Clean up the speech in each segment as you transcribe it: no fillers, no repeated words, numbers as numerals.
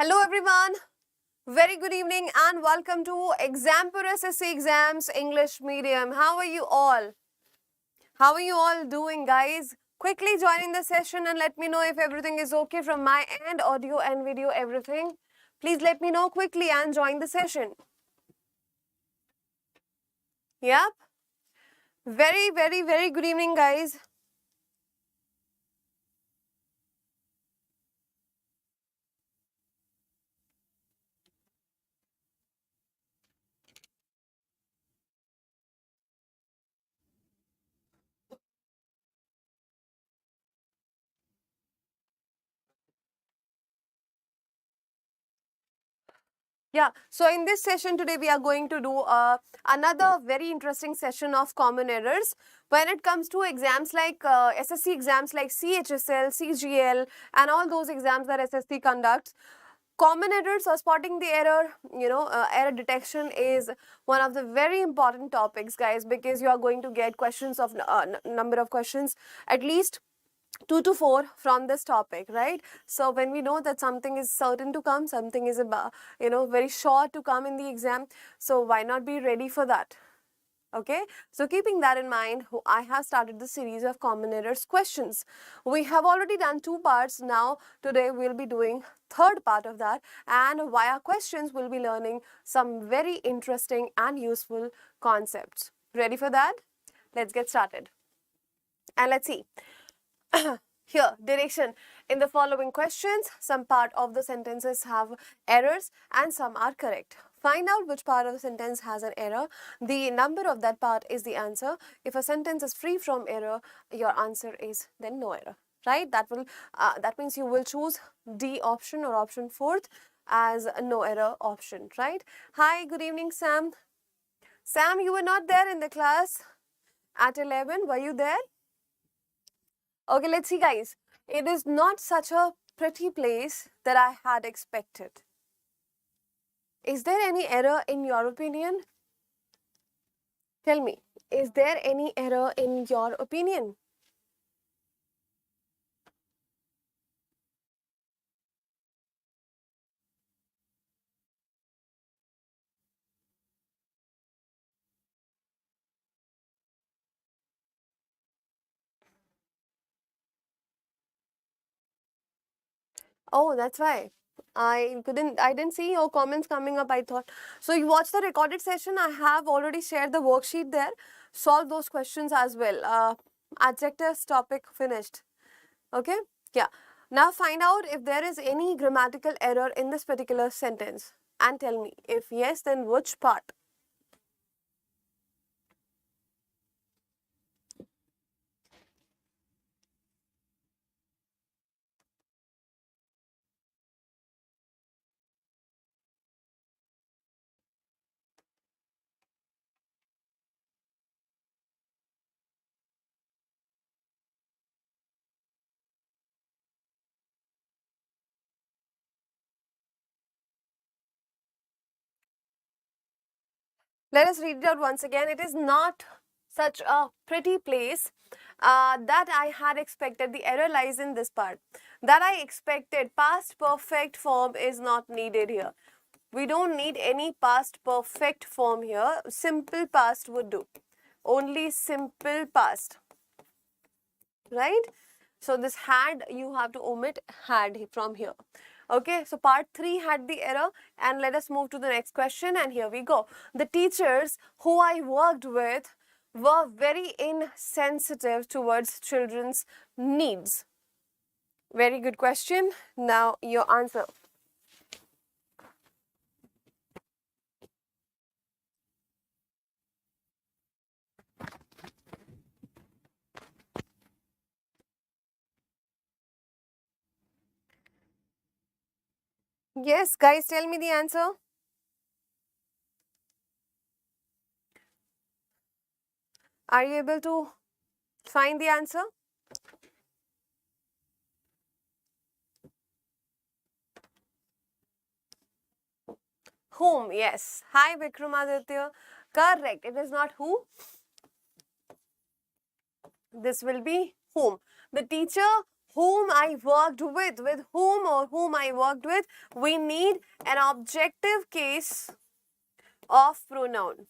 Hello everyone, very good evening and welcome to Exampur Ssc Exams English Medium. How are you all? How are you all doing, guys? Quickly join in the session and let me know if everything is okay from my end, audio and video, everything. Please let me know quickly and join the session. Yep. Very good evening, guys. Yeah, so in this session today we are going to do another very interesting session of common errors. When it comes to exams like SSC exams like CHSL, CGL and all those exams that SSC conducts, common errors or spotting the error, error detection is one of the very important topics, guys, because you are going to get questions of number of questions, at least 2 to 4 from this topic, right? So when we know that something is certain to come, something is about, very sure to come in the exam, so why not be ready for that? Okay, so keeping that in mind, I have started the series of common errors questions. We have already done 2 parts. Now today we'll be doing third part of that, and via questions we'll be learning some very interesting and useful concepts. Ready for that? Let's get started. And let's see. Here, direction. In the following questions, some part of the sentences have errors and some are correct. Find out which part of the sentence has an error. The number of that part is the answer. If a sentence is free from error, your answer is then no error, right? That means you will choose D option or option 4th as a no error option, right? Hi, good evening, Sam. Sam, you were not there in the class at 11. Were you there? Okay, let's see, guys. It is not such a pretty place that I had expected. Is there any error in your opinion? Tell me, is there any error in your opinion? Oh, that's why. I didn't see your comments coming up, I thought. So you watched the recorded session. I have already shared the worksheet there. Solve those questions as well. Adjectives topic finished. Okay? Yeah. Now find out if there is any grammatical error in this particular sentence and tell me. If yes, then which part? Let us read it out once again. It is not such a pretty place that I had expected. The error lies in this part. That I expected. Past perfect form is not needed here. We don't need any past perfect form here. Simple past would do. Only simple past. Right? So this had, you have to omit had from here. Okay, so part 3 had the error, and let us move to the next question, and here we go. The teachers who I worked with were very insensitive towards children's needs. Very good question. Now your answer. Yes, guys, tell me the answer. Are you able to find the answer? Whom? Yes. Hi, Vikramaditya. Correct. It is not who. This will be whom. The teacher whom I worked with whom or whom I worked with, we need an objective case of pronoun,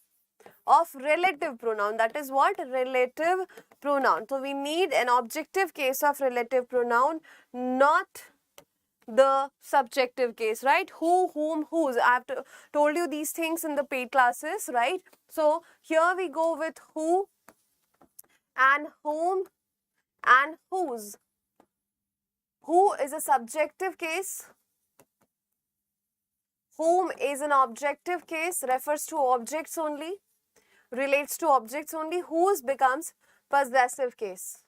of relative pronoun. That is what? Relative pronoun. So we need an objective case of relative pronoun, not the subjective case, right? Who, whom, whose. I have told you these things in the paid classes, right? So here we go with who and whom and whose. Who is a subjective case. Whom is an objective case, refers to objects only, relates to objects only. Whose becomes possessive case.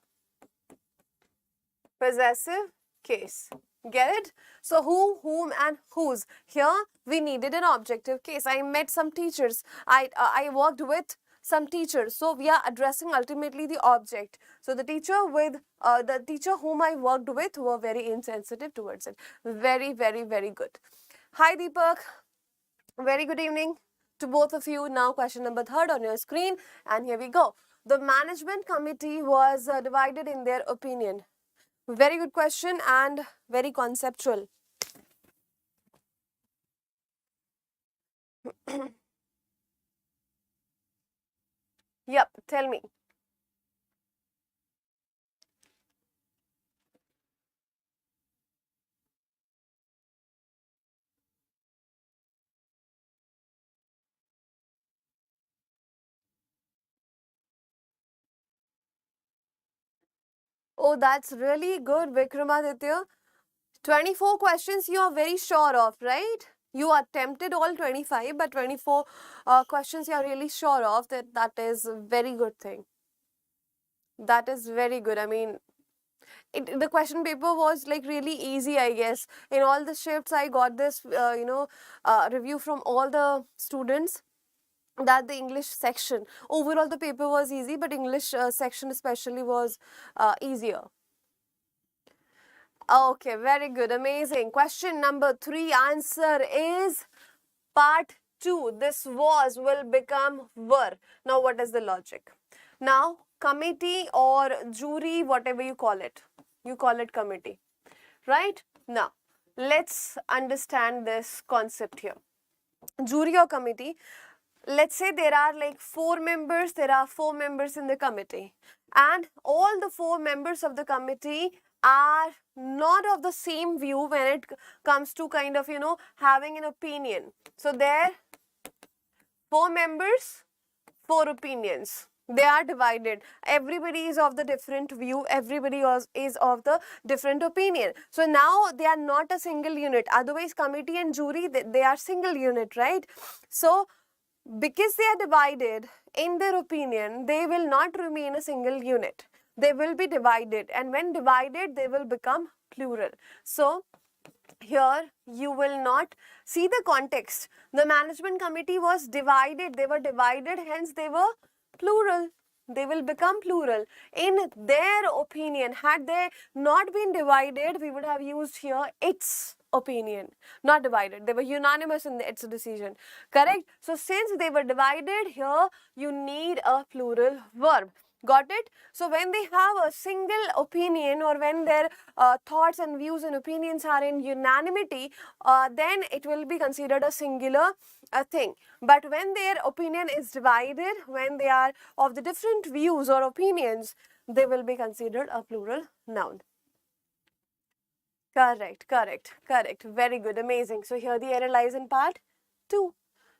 Possessive case. Get it? So who, whom and whose. Here we needed an objective case. I met some teachers. I worked with some teachers. So we are addressing ultimately the object. So the teacher whom I worked with were very insensitive towards it. Very, very, very good. Hi Deepak. Very good evening to both of you. Now question number 3 on your screen, and here we go. The management committee was divided in their opinion. Very good question and very conceptual. Yep, tell me. Oh, that's really good, Vikramaditya. 24 questions you are very sure of, right? You attempted all 25, but 24 questions you are really sure of. That is a very good thing. That is very good. I mean, the question paper was like really easy, I guess. In all the shifts, I got this, review from all the students that the English section, overall the paper was easy, but English section especially was easier. Okay, very good, amazing. Question number 3, answer is part 2. This was will become were. Now, what is the logic? Now, committee or jury, whatever you call it committee, right? Now, let's understand this concept here. Jury or committee, let's say there are like 4 members, there are 4 members in the committee, and all the 4 members of the committee are not of the same view when it comes to kind of, having an opinion. So there 4 members, 4 opinions. They are divided. Everybody is of the different view. Everybody is of the different opinion. So now they are not a single unit. Otherwise, committee and jury, they are single unit, right? So because they are divided in their opinion, they will not remain a single unit. They will be divided, and when divided, they will become plural. So here you will not see the context. The management committee was divided. They were divided, hence they were plural. They will become plural. In their opinion, had they not been divided, we would have used here its opinion, not divided. They were unanimous in its decision. Correct? So since they were divided, here you need a plural verb. Got it? So when they have a single opinion, or when their thoughts and views and opinions are in unanimity, then it will be considered a singular thing. But when their opinion is divided, when they are of the different views or opinions, they will be considered a plural noun. Correct, correct, correct. Very good, amazing. So here the error lies in part 2.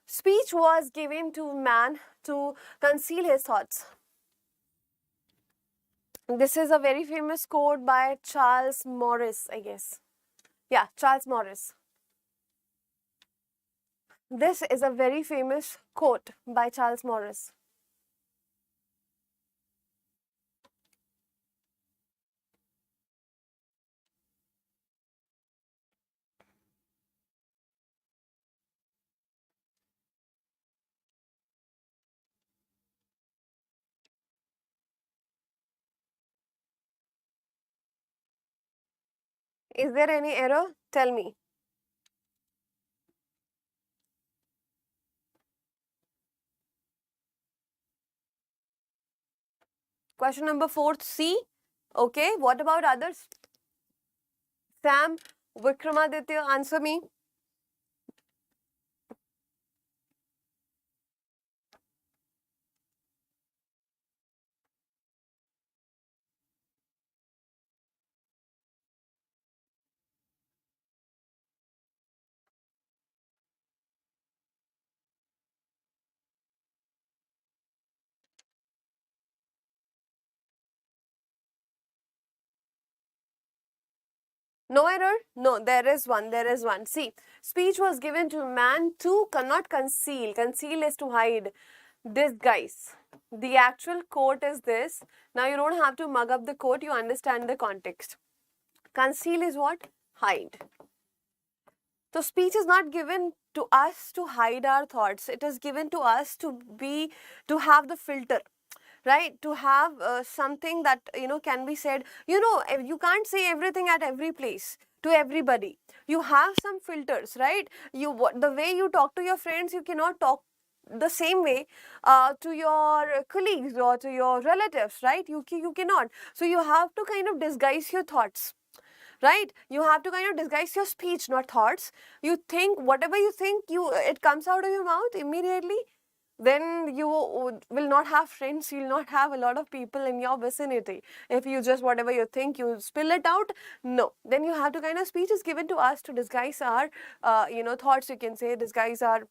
Speech was given to man to conceal his thoughts. This is a very famous quote by Charles Morris, I guess. Yeah, Charles Morris. This is a very famous quote by Charles Morris. Is there any error? Tell me. Question number 4, C. Okay, what about others? Sam, Vikramaditya, answer me. No error? No, there is one. There is one. See, speech was given to man to cannot conceal. Conceal is to hide. Disguise. The actual quote is this. Now you don't have to mug up the quote. You understand the context. Conceal is what? Hide. So speech is not given to us to hide our thoughts. It is given to us to have the filter, right? To have something that can be said. You can't say everything at every place to everybody. You have some filters, right? The way you talk to your friends, you cannot talk the same way to your colleagues or to your relatives, right? You cannot. So you have to kind of disguise your thoughts, right? You have to kind of disguise your speech, not thoughts. You think whatever you think, it comes out of your mouth immediately. Then you will not have friends. You will not have a lot of people in your vicinity. If you just whatever you think, you spill it out. No. Then you have to kind of, speech is given to us to disguise our thoughts. You can say disguise our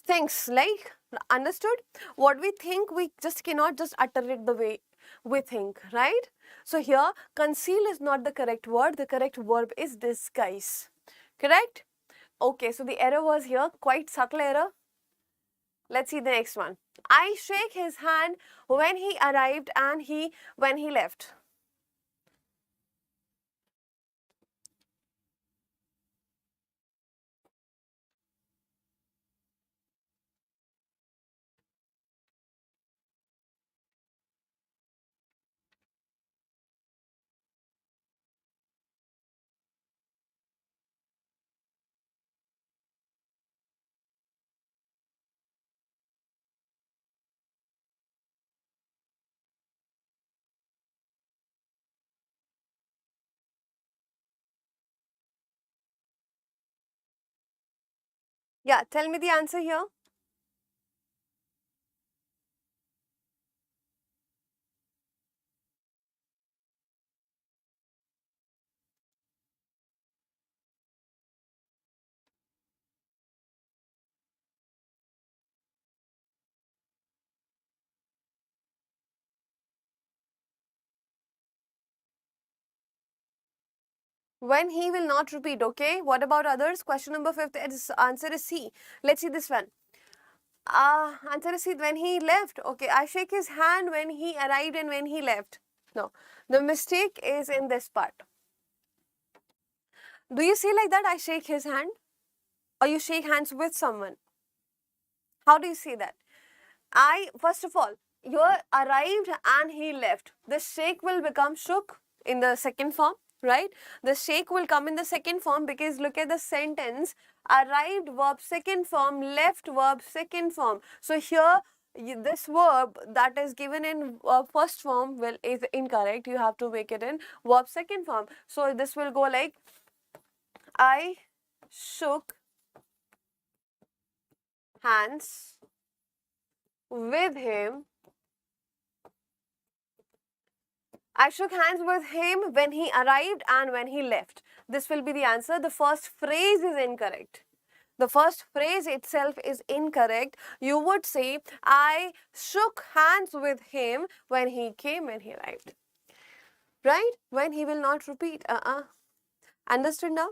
things, like, understood? What we think, we just cannot just utter it the way we think, right? So here, conceal is not the correct word. The correct verb is disguise. Correct? Okay, so the error was here, quite subtle error. Let's see the next one. I shake his hand when he arrived and when he left. Yeah, tell me the answer here. When he will not repeat, okay? What about others? Question number 5, its answer is C. Let's see this one. Answer is C, when he left. Okay, I shake his hand when he arrived and when he left. No, the mistake is in this part. Do you see like that? I shake his hand, or you shake hands with someone. How do you see that? First of all, you arrived and he left. The shake will become shook in the second form, right? The shake will come in the second form because look at the sentence. Arrived verb second form, left verb second form. So here, this verb that is given in first form is incorrect. You have to make it in verb second form. So this will go like, I shook hands with him. I shook hands with him when he arrived and when he left. This will be the answer. The first phrase is incorrect. The first phrase itself is incorrect. You would say, I shook hands with him when he came, when he arrived. Right? When he will not repeat. Understood now?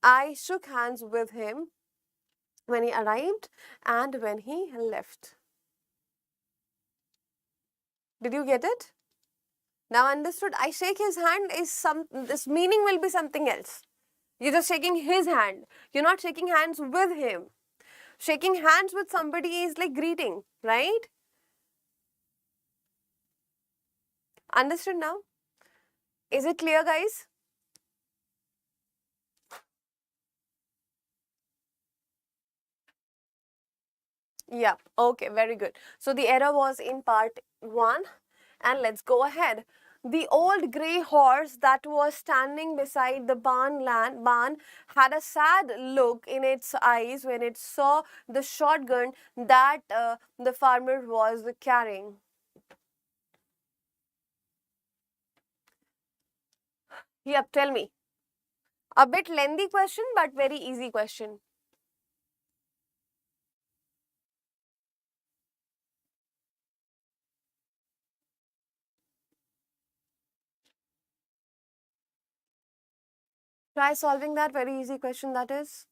I shook hands with him when he arrived and when he left. Did you get it? Now understood? I shake his hand is this meaning will be something else. You're just shaking his hand. You're not shaking hands with him. Shaking hands with somebody is like greeting, right? Understood now? Is it clear, guys? Yeah, okay, very good. So the error was in part 1 and let's go ahead. The old grey horse that was standing beside the barn had a sad look in its eyes when it saw the shotgun that the farmer was carrying. Yep, tell me. A bit lengthy question, but very easy question. Try solving that very easy question, that is.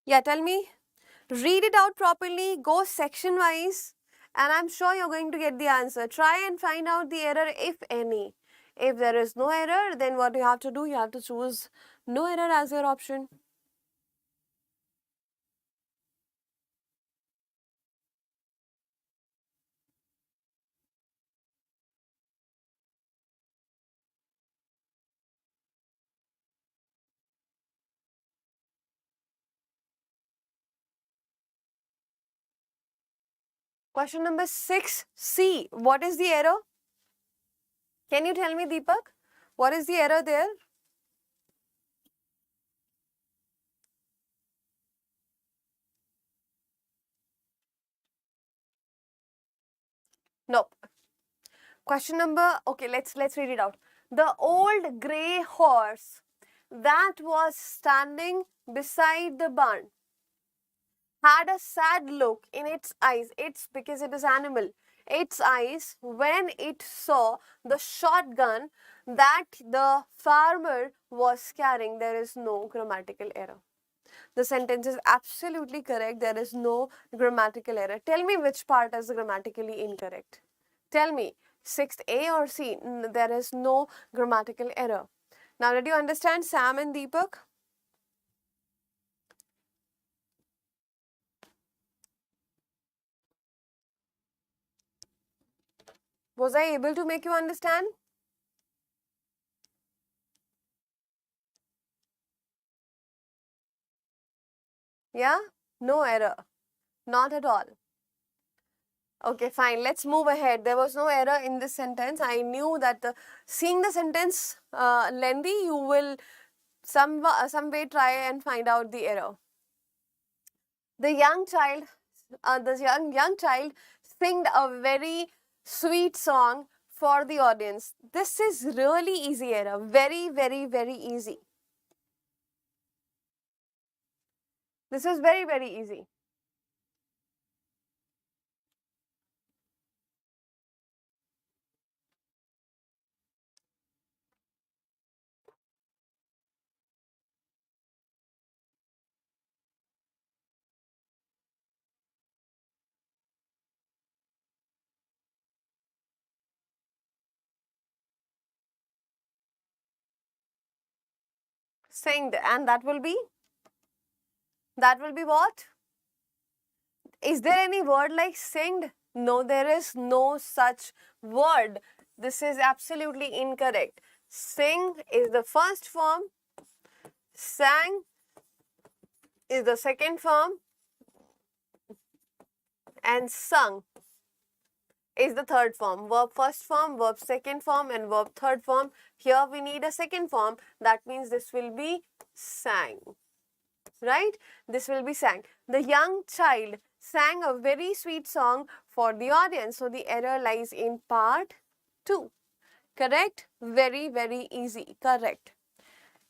Yeah, tell me. Read it out properly, go section wise, and I'm sure you're going to get the answer. Try and find out the error, if any. If there is no error, then what you have to do, you have to choose no error as your option. Question number 6C. What is the error? Can you tell me, Deepak? What is the error there? Nope. Question number, okay, let's read it out. The old grey horse that was standing beside the barn had a sad look in its eyes. It's because it is animal. Its eyes when it saw the shotgun that the farmer was carrying. There is no grammatical error. The sentence is absolutely correct. There is no grammatical error. Tell me which part is grammatically incorrect. Tell me, 6th A or C? There is no grammatical error. Now, did you understand, Sam and Deepak? Was I able to make you understand? Yeah? No error. Not at all. Okay, fine. Let's move ahead. There was no error in this sentence. I knew that seeing the sentence lengthy, you will some way try and find out the error. The young child, young child, sing a very sweet song for the audience. This is really easy error. Very, very, very easy. This is very, very easy. Sing, and that will be what? Is there any word like singed? No, there is no such word. This is absolutely incorrect. Sing is the first form, sang is the second form, and sung is the third form. Verb first form, verb second form, and verb third form. Here we need a second form. That means this will be sang. Right? This will be sang. The young child sang a very sweet song for the audience. So the error lies in part 2. Correct? Very, very easy. Correct.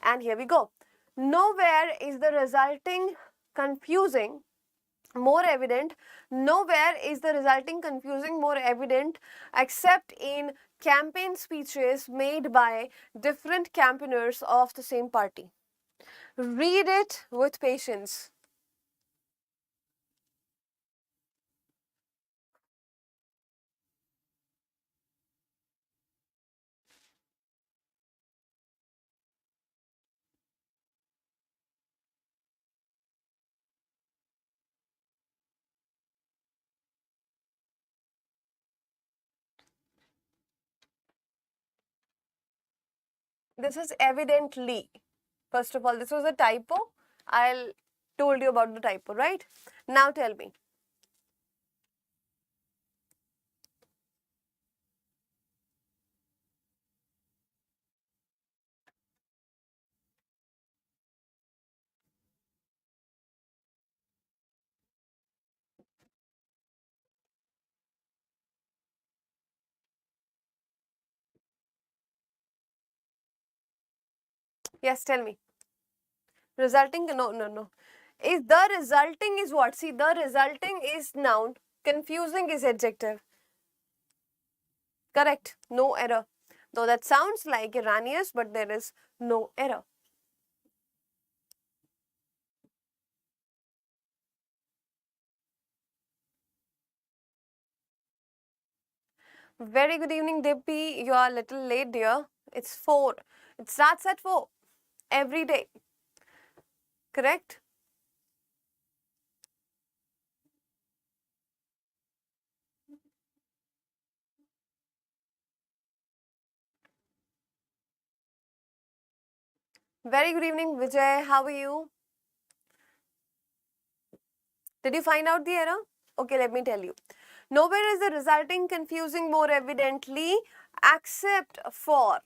And here we go. Nowhere is the resulting confusing more evident. Nowhere is the resulting confusing more evident except in campaign speeches made by different campaigners of the same party. Read it with patience. This is evidently. First of all, this was a typo. I'll told you about the typo, right? Now tell me. Yes, tell me. Resulting, no. Is the resulting is what? See, the resulting is noun. Confusing is adjective. Correct. No error. Though that sounds like erroneous, but there is no error. Very good evening, Dippy. You are a little late, dear. It's 4. It starts at 4 every day. Correct? Very good evening, Vijay. How are you? Did you find out the error? Okay, let me tell you. Nowhere is the resulting confusing more evidently except for.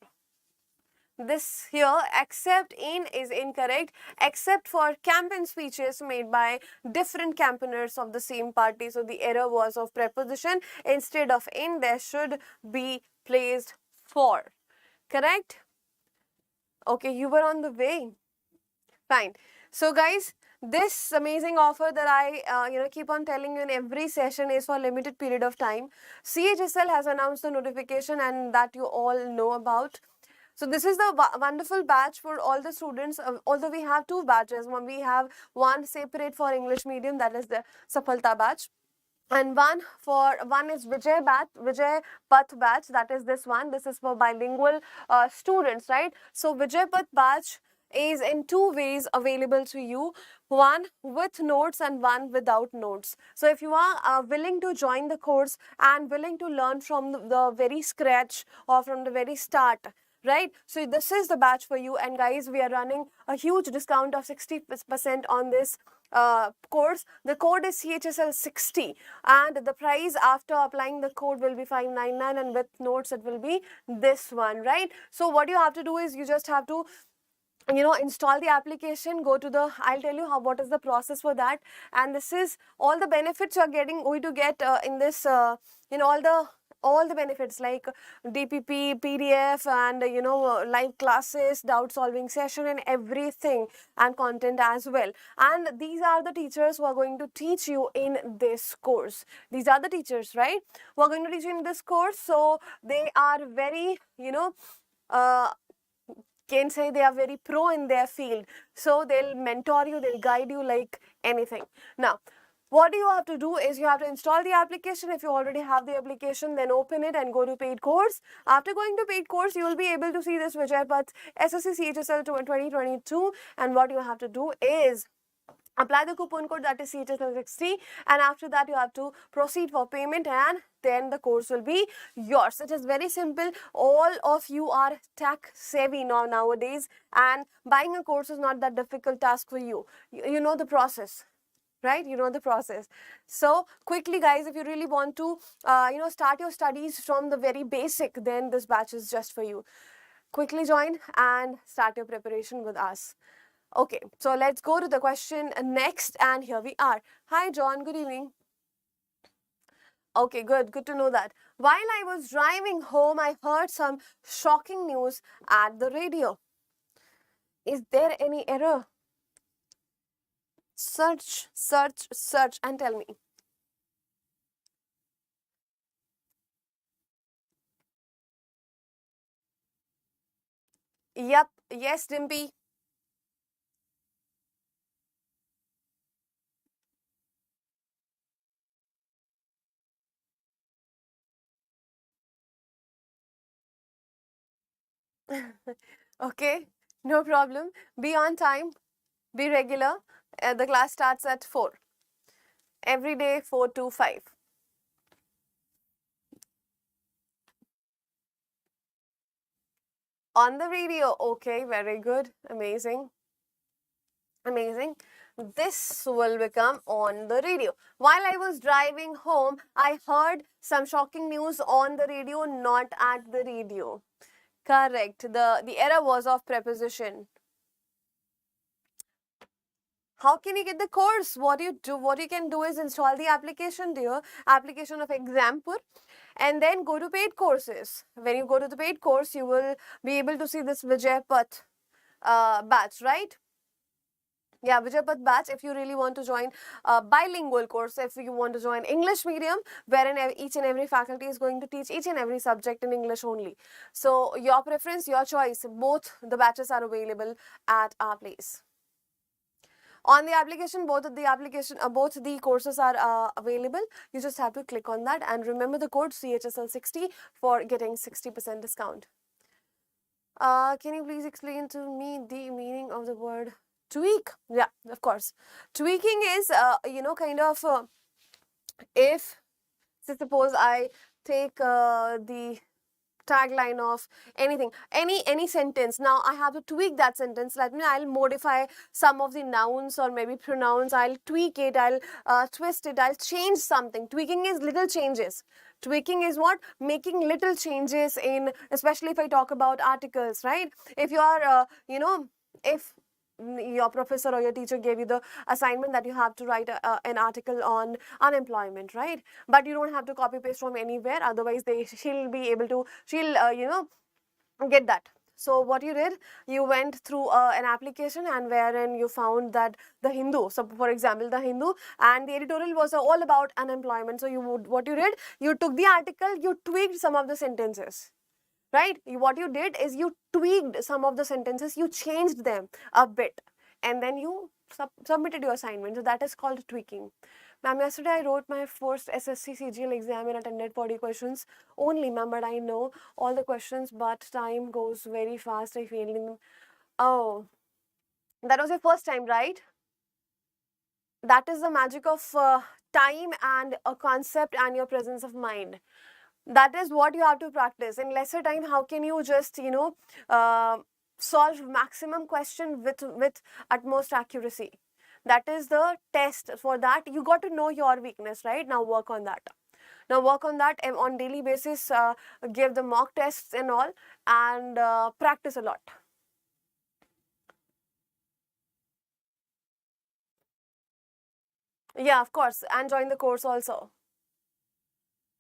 This here, except in is incorrect, except for campaign speeches made by different campaigners of the same party. So the error was of preposition. Instead of in, there should be placed for. Correct? Okay, you were on the way. Fine. So guys, this amazing offer that I keep on telling you in every session is for limited period of time. CHSL has announced the notification and that you all know about. So this is the wonderful batch for all the students. Although we have 2 batches, we have one separate for English medium, that is the SAFALTA batch, and one is Vijay Path batch, that is this one. This is for bilingual students, right? So Vijay Path batch is in 2 ways available to you, one with notes and one without notes. So if you are willing to join the course and willing to learn from the very scratch or from the very start, right? So this is the batch for you. And guys, we are running a huge discount of 60% on this course. The code is CHSL60 and the price after applying the code will be 599 and with notes it will be this one, right? So what you have to do is you just have to install the application, go to the, I'll tell you what is the process for that. And this is all the benefits you are going to get in this, all the benefits like DPP, PDF, and live classes, doubt solving session, and everything, and content as well. And these are the teachers who are going to teach you in this course. These are the teachers, right, who are going to teach you in this course. So they are very, can say they are very pro in their field. So they'll mentor you, they'll guide you like anything. Now, what you have to do is you have to install the application. If you already have the application, then open it and go to paid course. After going to paid course, you will be able to see this Vijay Path SSC CHSL 2022. And what you have to do is apply the coupon code, that is CHSL60, and after that you have to proceed for payment and then the course will be yours. It is very simple. All of you are tech savvy nowadays, and buying a course is not that difficult task for you. You know the process, right? You know the process. So quickly guys, if you really want to start your studies from the very basic, then this batch is just for you. Quickly join and start your preparation with us. Okay, so let's go to the question next, and here we are. Hi John, good evening. Okay, good to know that. While I was driving home, I heard some shocking news at the radio. Is there any error? Search and tell me. Yep, yes Dimpy. Okay, no problem. Be on time, be regular. The class starts at 4. Every day 4 to 5. On the radio. Okay, very good. Amazing. Amazing. This will become on the radio. While I was driving home, I heard some shocking news on the radio, not at the radio. Correct. The error was of preposition. How can you get the course? What you can do is install the application, dear. Application of Exampur, and then go to paid courses. When you go to the paid course, you will be able to see this Vijay Path batch, right? Yeah, Vijay Path batch. If you really want to join a bilingual course, if you want to join English medium, wherein each and every faculty is going to teach each and every subject in English only. So your preference, your choice. Both the batches are available at our place. On the application, both the courses are available. You just have to click on that and remember the code CHSL60 for getting 60% discount. Can you please explain to me the meaning of the word tweak? Yeah, of course. Tweaking is, kind of, if, suppose I take the tagline of anything, any sentence. Now I have to tweak that sentence. That means I'll modify some of the nouns or maybe pronouns. I'll tweak it, I'll twist it, I'll change something. Tweaking is little changes. Tweaking is what? Making little changes in, especially if I talk about articles, right? If you are, if your professor or your teacher gave you the assignment that you have to write an article on unemployment, right? But you don't have to copy paste from anywhere, otherwise she'll get that. So what you did, you went through an application and wherein you found that the Hindu, so for example the Hindu, and the editorial was all about unemployment. So what you did, you took the article, you tweaked some of the sentences, right? What you did is you tweaked some of the sentences, you changed them a bit, and then you submitted your assignment. So that is called tweaking. Ma'am, yesterday I wrote my first SSC CGL exam and attended 40 questions only, ma'am, but I know all the questions, but time goes very fast. I failed in them. Oh, that was your first time, right? That is the magic of time and a concept and your presence of mind. That is what you have to practice. In lesser time, how can you just, solve maximum question with utmost accuracy? That is the test. For that, you got to know your weakness, right? Now work on that. Now work on that on daily basis. Give the mock tests and all, and practice a lot. Yeah, of course, and join the course also.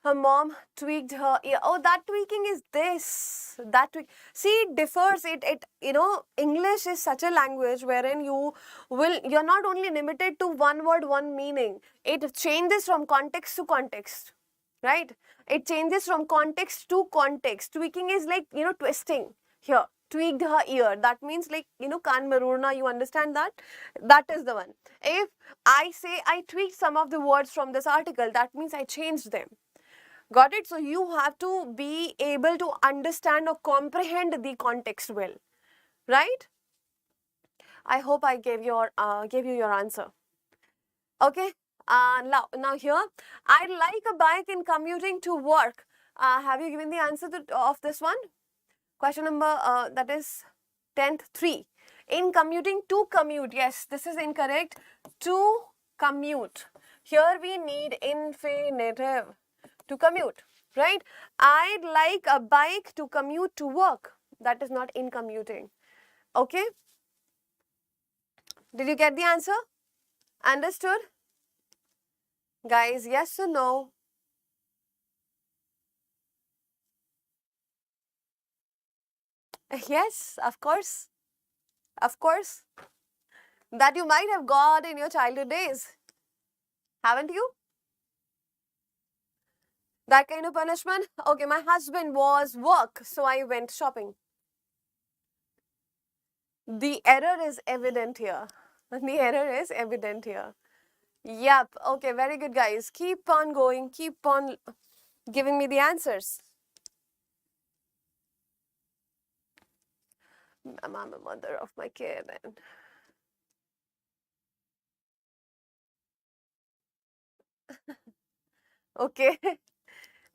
Her mom tweaked her ear. Oh, that tweaking is this. That tweak. See, it differs. English is such a language wherein you're not only limited to one word, one meaning. It changes from context to context, right? It changes from context to context. Tweaking is like, twisting here. Tweaked her ear. That means like, kan marurna, you understand that? That is the one. If I say I tweaked some of the words from this article, that means I changed them. Got it? So you have to be able to understand or comprehend the context well, right? I hope I gave you your answer. Okay. Now here, I like a bike in commuting to work. Have you given the answer of this one? Question number that is 10th 3. In commuting, to commute. Yes, this is incorrect. To commute. Here we need infinitive. To commute, right? I'd like a bike to commute to work. That is not in commuting. Okay? Did you get the answer? Understood? Guys, yes or no? Yes, of course. Of course. That you might have got in your childhood days. Haven't you? That kind of punishment? Okay, my husband was work, so I went shopping. The error is evident here. The error is evident here. Yep. Okay, very good, guys. Keep on going. Keep on giving me the answers. I'm a mother of my kid. And okay.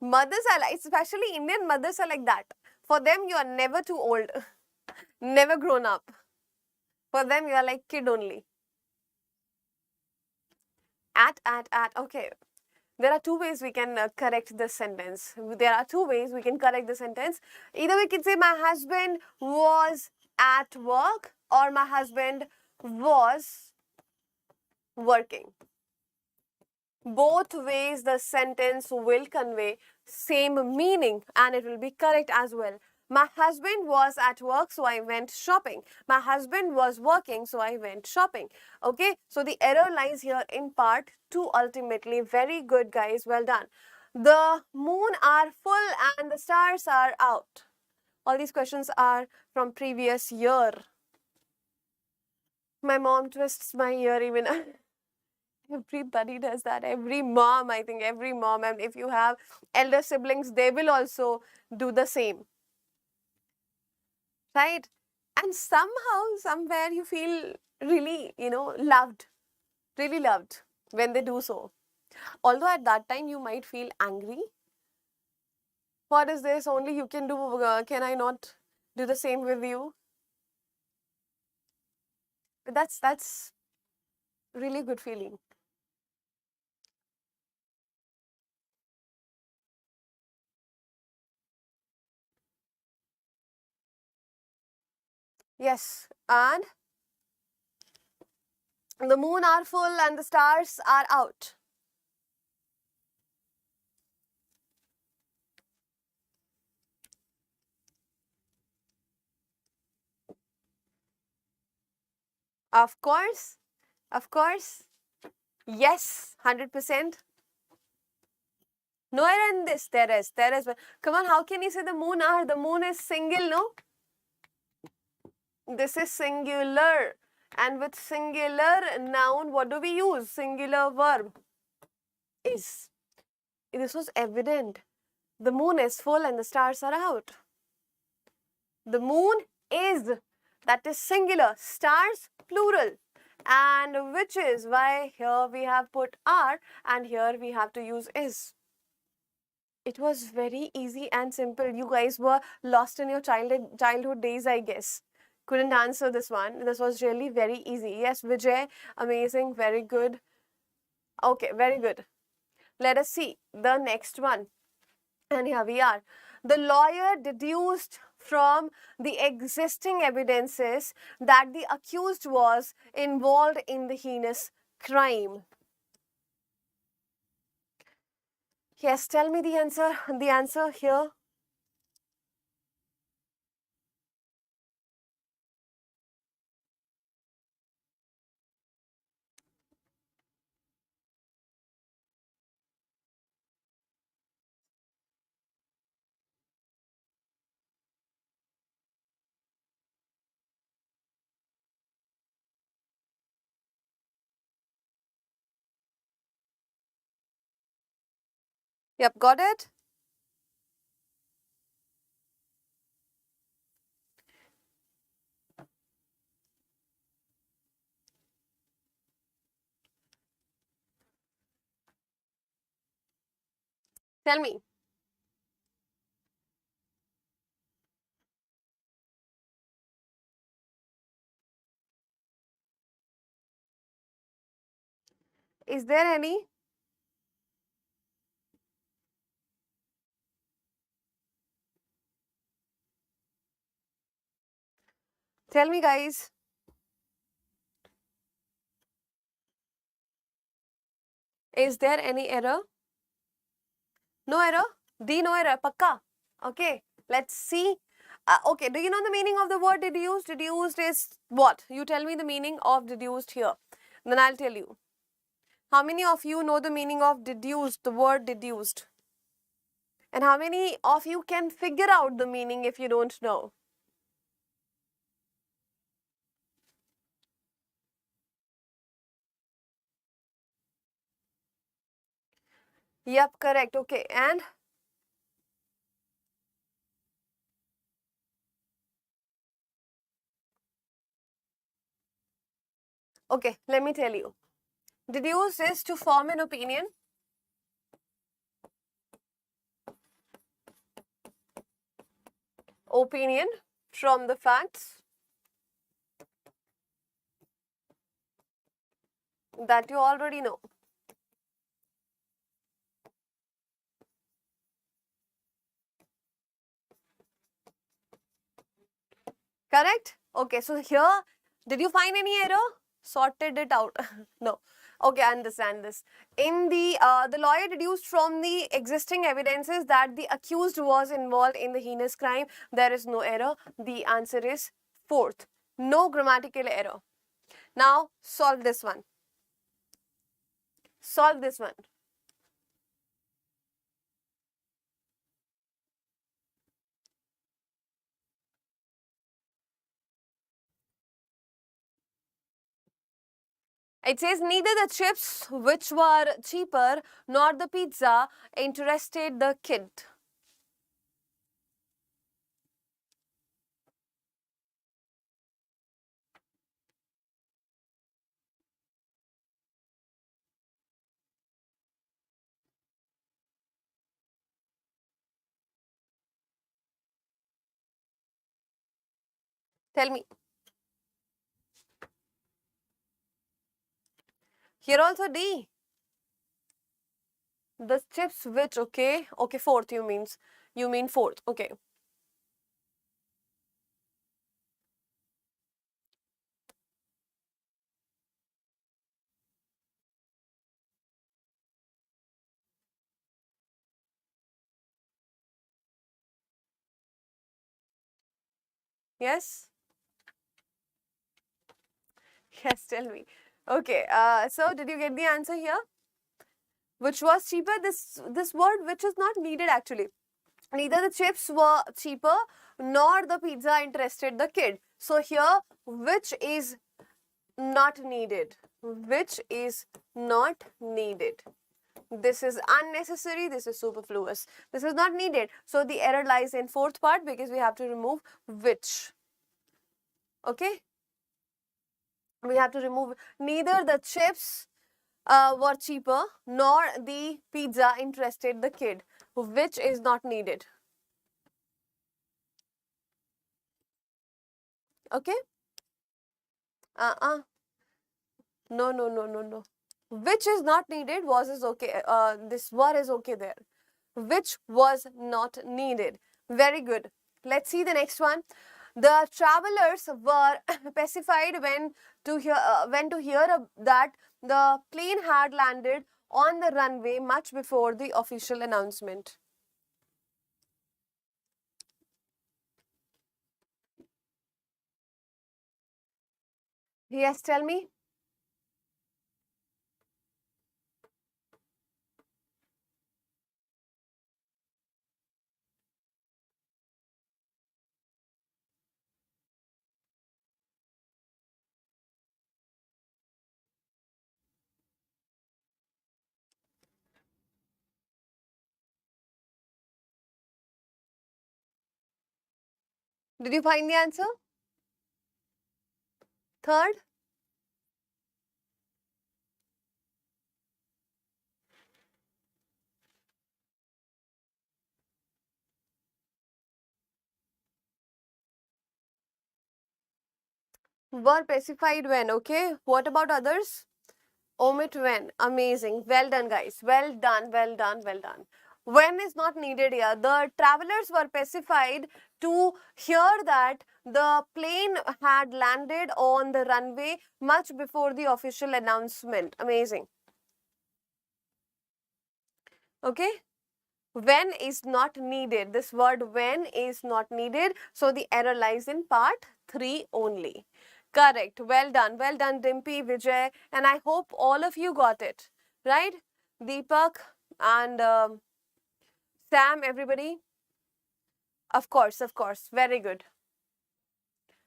Mothers are like, especially Indian mothers are like that. For them, you are never too old, never grown up. For them, you are like kid only. At. Okay. There are two ways we can correct this sentence. There are two ways we can correct the sentence. Either we can say my husband was at work or my husband was working. Both ways the sentence will convey same meaning and it will be correct as well. My husband was at work, so I went shopping. My husband was working, so I went shopping. Okay, so the error lies here in part 2 ultimately. Very good, guys. Well done. The moon are full and the stars are out. All these questions are from previous year. My mom twists my ear even. Everybody does that. Every mom, I think every mom. And if you have elder siblings, they will also do the same. Right? And somehow, somewhere you feel really, loved. Really loved when they do so. Although at that time you might feel angry. What is this? Only you can do. Can I not do the same with you? But that's really good feeling. Yes, and the moon are full and the stars are out. Of course, yes, 100%. No error in this. There is. Come on, how can you say the moon are? The moon is single, no? This is singular. And with singular noun, what do we use? Singular verb. Is. This was evident. The moon is full and the stars are out. The moon is. That is singular. Stars, plural. And which is why here we have put are and here we have to use is. It was very easy and simple. You guys were lost in your childhood days, I guess. Couldn't answer this one. This was really very easy. Yes, Vijay, amazing, very good. Okay, very good. Let us see the next one. And here we are. The lawyer deduced from the existing evidences that the accused was involved in the heinous crime. Yes, tell me the answer. The answer here. Yep, got it? Tell me. Is there any? Tell me, guys. Is there any error? No error? D, no error. Pakka. Okay, let's see. Okay, do you know the meaning of the word deduced? Deduced is what? You tell me the meaning of deduced here. Then I'll tell you. How many of you know the meaning of deduced, the word deduced? And how many of you can figure out the meaning if you don't know? Yep, correct. Okay, and? Okay, let me tell you. Deduce is to form an opinion. opinion from the facts that you already know. Correct? Okay, so here, did you find any error? Sorted it out. No. Okay, I understand this. In the lawyer deduced from the existing evidences that the accused was involved in the heinous crime. There is no error. The answer is fourth. No grammatical error. Now, solve this one. Solve this one. It says neither the chips, which were cheaper, nor the pizza interested the kid. Tell me. Here also D. The chips which, okay, fourth you mean fourth, okay. Yes? Yes, tell me. Okay, so did you get the answer here? Which was cheaper? This word which is not needed actually. Neither the chips were cheaper nor the pizza interested the kid. So here, which is not needed? Which is not needed? This is unnecessary, this is superfluous. This is not needed. So the error lies in fourth part because we have to remove which. Okay? We have to remove neither the chips were cheaper nor the pizza interested the kid. Which is not needed. Okay? No, no, no, no, no. Which is not needed was is okay. This were is okay there. Which was not needed. Very good. Let's see the next one. The travelers were pacified when to hear that the plane had landed on the runway much before the official announcement. Yes, tell me. Did you find the answer? Third? Were pacified when, okay. What about others? Omit when. Amazing. Well done, guys. Well done, well done, well done. When is not needed here. The travelers were pacified to hear that the plane had landed on the runway much before the official announcement. Amazing. Okay. When is not needed. This word when is not needed. So the error lies in part 3 only. Correct. Well done. Well done, Dimpy, Vijay. And I hope all of you got it. Right? Deepak and Sam, everybody. Of course, of course. Very good.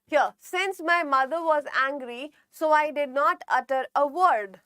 Here, since my mother was angry, so I did not utter a word.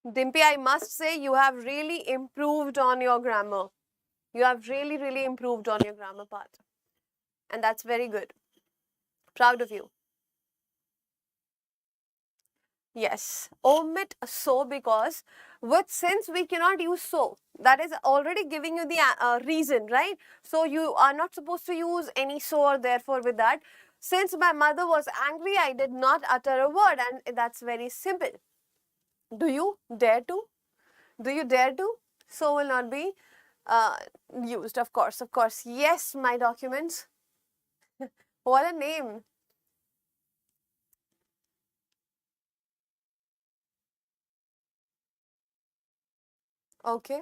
Dimpy, I must say you have really improved on your grammar. You have really, really improved on your grammar part. And that's very good. Proud of you. Yes, omit so because since we cannot use so, that is already giving you the reason, right? So you are not supposed to use any so or therefore with that. Since my mother was angry, I did not utter a word, and that's very simple. Do you dare to? Do you dare to? So will not be uh, used, of course. Of course. Yes, my documents. What a name. Okay,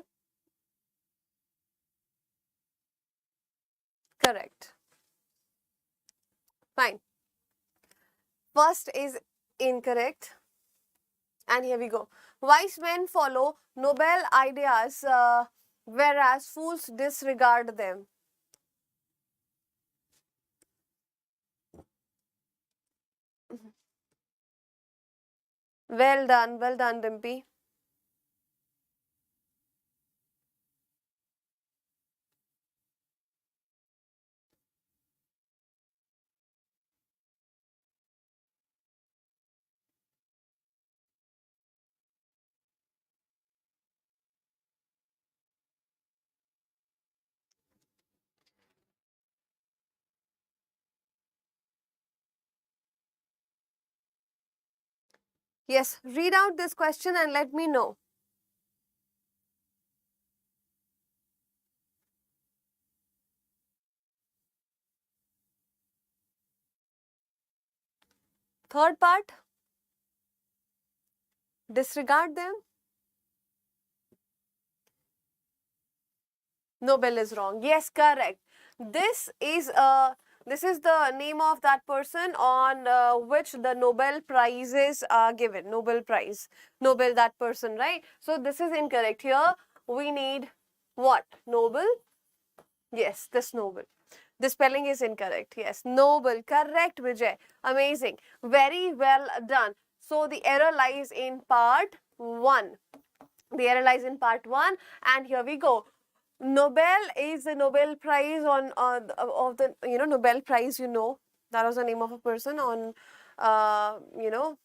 correct. Fine. First is incorrect. And here we go. Wise men follow noble ideas, whereas fools disregard them. Well done, Dimpy. Yes, read out this question and let me know. Third part, disregard them. Nobel is wrong. Yes, correct. This is this is the name of that person on which the Nobel prizes are given. Nobel prize. Nobel, that person, right? So this is incorrect. Here we need what? Nobel? Yes, this Nobel. The spelling is incorrect. Yes, Nobel. Correct, Vijay. Amazing. Very well done. So the error lies in part 1. The error lies in part 1, and here we go. Nobel is the Nobel Prize on of the Nobel Prize. That was the name of a person on uh, you know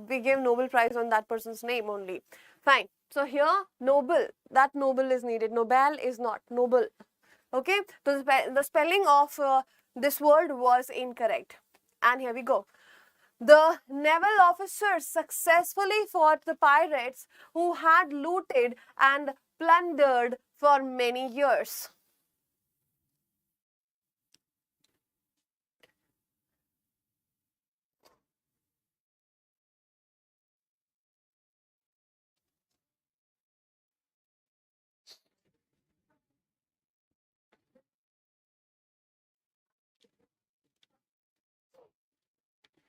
we gave Nobel Prize on that person's name only. Fine. So here Nobel, that Nobel is needed. Nobel is not Nobel. Okay. So the spelling of this word was incorrect. And here we go. The naval officers successfully fought the pirates who had looted and plundered for many years.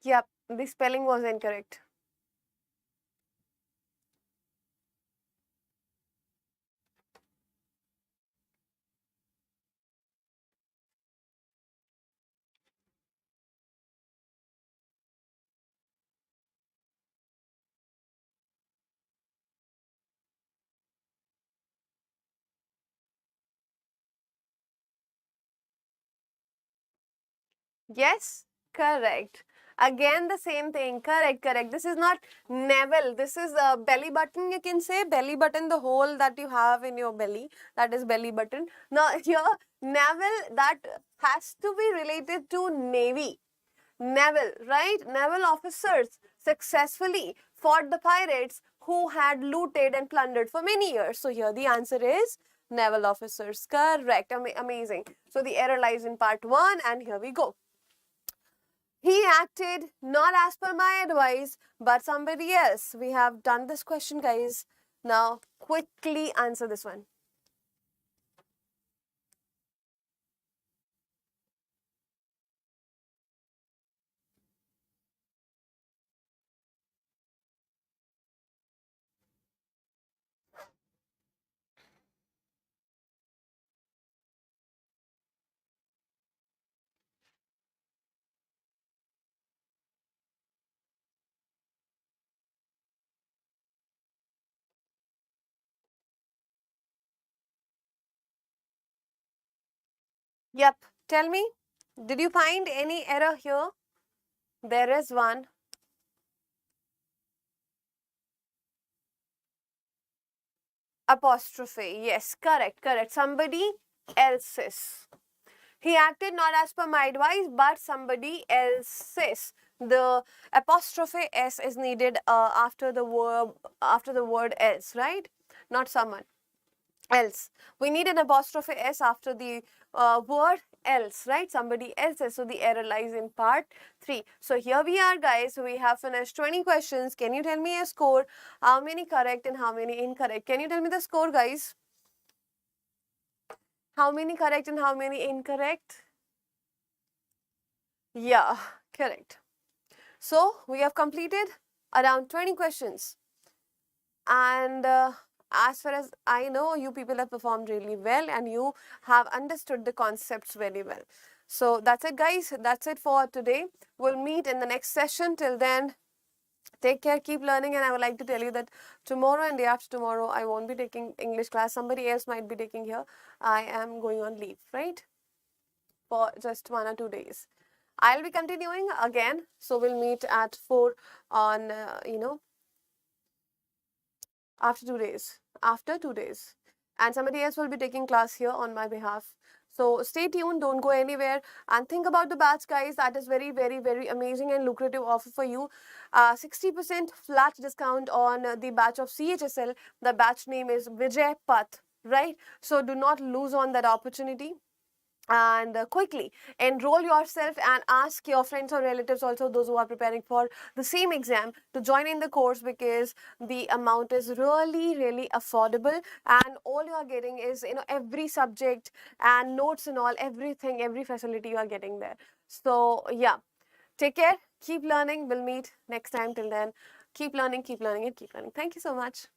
Yep, the spelling was incorrect. Yes, correct. Again, the same thing. Correct, correct. This is not navel. This is a belly button. You can say belly button, the hole that you have in your belly. That is belly button. Now, here, navel, that has to be related to navy. Naval, right? Naval officers successfully fought the pirates who had looted and plundered for many years. So here the answer is naval officers. Correct. Amazing. So the error lies in part 1, and here we go. He acted not as per my advice, but somebody else. We have done this question, guys. Now, quickly answer this one. Yep. Tell me, did you find any error here? There is one. Apostrophe. Yes, correct, correct. Somebody else's. He acted not as per my advice, but somebody else's. The apostrophe s is needed after the word else, right? Not someone else. We need an apostrophe s after the word else, right? Somebody else's. So the error lies in part 3. So here we are, guys. We have finished 20 questions. Can you tell me a score? How many correct and how many incorrect? Can you tell me the score, guys? How many correct and how many incorrect? Yeah, correct. So we have completed around 20 questions. And as far as I know, you people have performed really well and you have understood the concepts very well. So that's it, guys. That's it for today. We'll meet in the next session. Till then, take care, keep learning. And I would like to tell you that tomorrow and day after tomorrow, I won't be taking English class. Somebody else might be taking here. I am going on leave, right? For just 1 or 2 days. I'll be continuing again. So we'll meet at 4 on, after 2 days. After 2 days. And somebody else will be taking class here on my behalf. So stay tuned, don't go anywhere, and think about the batch, guys. That is very, very, very amazing and lucrative offer for you. 60% flat discount on the batch of CHSL. The batch name is Vijay Path, right? So do not lose on that opportunity. And quickly enroll yourself and ask your friends or relatives, also those who are preparing for the same exam, to join in the course, because the amount is really, really affordable, and all you are getting is, every subject and notes and all, everything, every facility you are getting there. So yeah, take care, keep learning. We'll meet next time. Till then, keep learning and keep learning. Thank you so much.